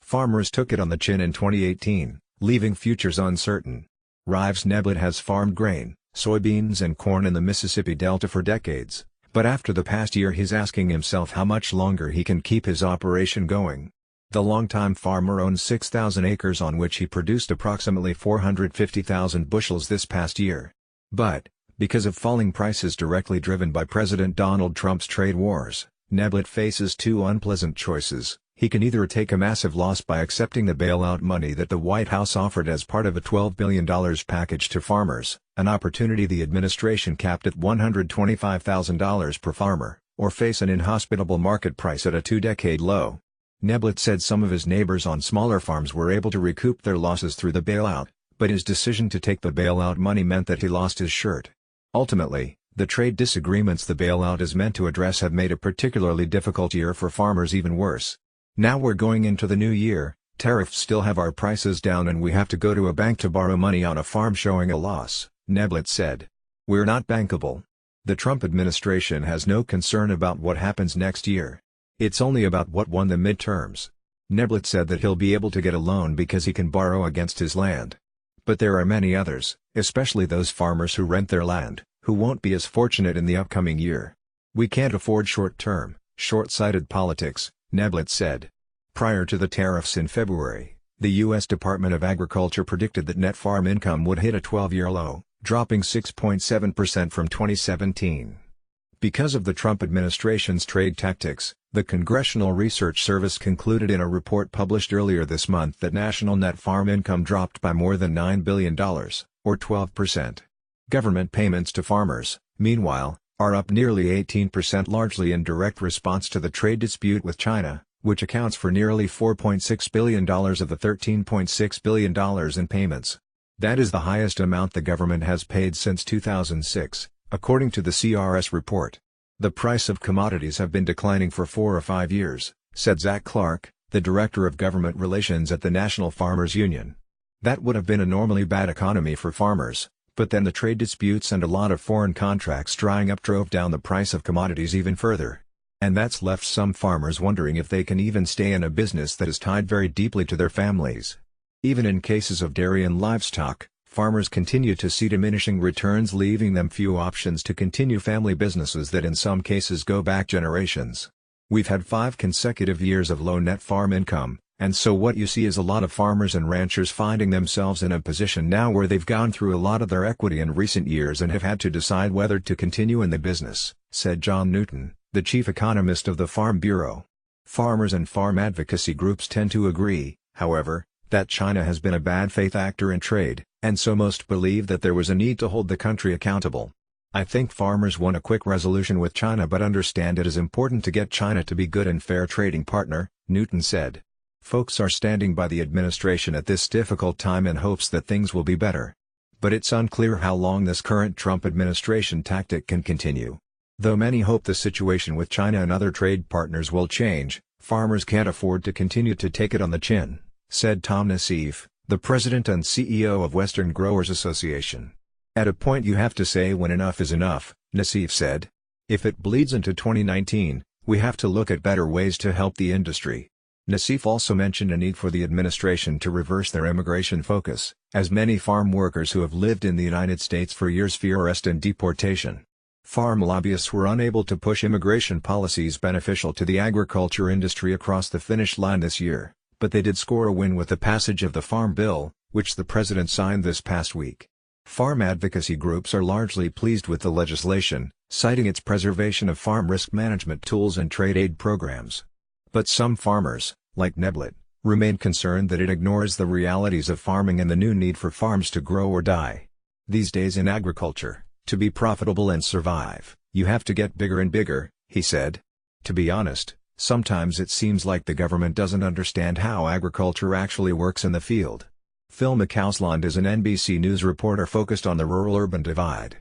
Farmers took it on the chin in 2018, leaving futures uncertain. Rives Neblett has farmed grain, soybeans and corn in the Mississippi Delta for decades, but after the past year he's asking himself how much longer he can keep his operation going. The longtime farmer owns 6,000 acres on which he produced approximately 450,000 bushels this past year. But, because of falling prices directly driven by President Donald Trump's trade wars, Neblett faces two unpleasant choices. He can either take a massive loss by accepting the bailout money that the White House offered as part of a $12 billion package to farmers, an opportunity the administration capped at $125,000 per farmer, or face an inhospitable market price at a two-decade low. Neblett said some of his neighbors on smaller farms were able to recoup their losses through the bailout, but his decision to take the bailout money meant that he lost his shirt. Ultimately, the trade disagreements the bailout is meant to address have made a particularly difficult year for farmers even worse. Now we're going into the new year, tariffs still have our prices down and we have to go to a bank to borrow money on a farm showing a loss, Neblett said. We're not bankable. The Trump administration has no concern about what happens next year. It's only about what won the midterms. Neblett said that he'll be able to get a loan because he can borrow against his land. But there are many others, especially those farmers who rent their land, who won't be as fortunate in the upcoming year. We can't afford short-term, short-sighted politics, Neblett said. Prior to the tariffs in February, the U.S. Department of Agriculture predicted that net farm income would hit a 12-year low, dropping 6.7% from 2017. Because of the Trump administration's trade tactics, the Congressional Research Service concluded in a report published earlier this month that national net farm income dropped by more than $9 billion, or 12%. Government payments to farmers, meanwhile, are up nearly 18% largely in direct response to the trade dispute with China, which accounts for nearly $4.6 billion of the $13.6 billion in payments. That is the highest amount the government has paid since 2006, according to the CRS report. The price of commodities have been declining for 4 or 5 years, said Zach Clark, the Director of Government Relations at the National Farmers Union. That would have been a normally bad economy for farmers, but then the trade disputes and a lot of foreign contracts drying up drove down the price of commodities even further. And that's left some farmers wondering if they can even stay in a business that is tied very deeply to their families. Even in cases of dairy and livestock, farmers continue to see diminishing returns, leaving them few options to continue family businesses that in some cases go back generations. We've had 5 consecutive years of low net farm income, and so what you see is a lot of farmers and ranchers finding themselves in a position now where they've gone through a lot of their equity in recent years and have had to decide whether to continue in the business, said John Newton, the chief economist of the Farm Bureau. Farmers and farm advocacy groups tend to agree, however, that China has been a bad faith actor in trade, and so most believe that there was a need to hold the country accountable. I think farmers want a quick resolution with China but understand it is important to get China to be good and fair trading partner, Newton said. Folks are standing by the administration at this difficult time in hopes that things will be better. But it's unclear how long this current Trump administration tactic can continue. Though many hope the situation with China and other trade partners will change, farmers can't afford to continue to take it on the chin, said Tom Nassif, the president and CEO of Western Growers Association. At a point you have to say when enough is enough, Nassif said. If it bleeds into 2019, we have to look at better ways to help the industry. Nassif also mentioned a need for the administration to reverse their immigration focus, as many farm workers who have lived in the United States for years fear arrest and deportation. Farm lobbyists were unable to push immigration policies beneficial to the agriculture industry across the finish line this year, but they did score a win with the passage of the Farm Bill, which the president signed this past week. Farm advocacy groups are largely pleased with the legislation, citing its preservation of farm risk management tools and trade aid programs. But some farmers, like Neblett, remain concerned that it ignores the realities of farming and the new need for farms to grow or die. These days in agriculture, to be profitable and survive, you have to get bigger and bigger, he said. To be honest, sometimes it seems like the government doesn't understand how agriculture actually works in the field. Phil McCausland is an NBC News reporter focused on the rural-urban divide.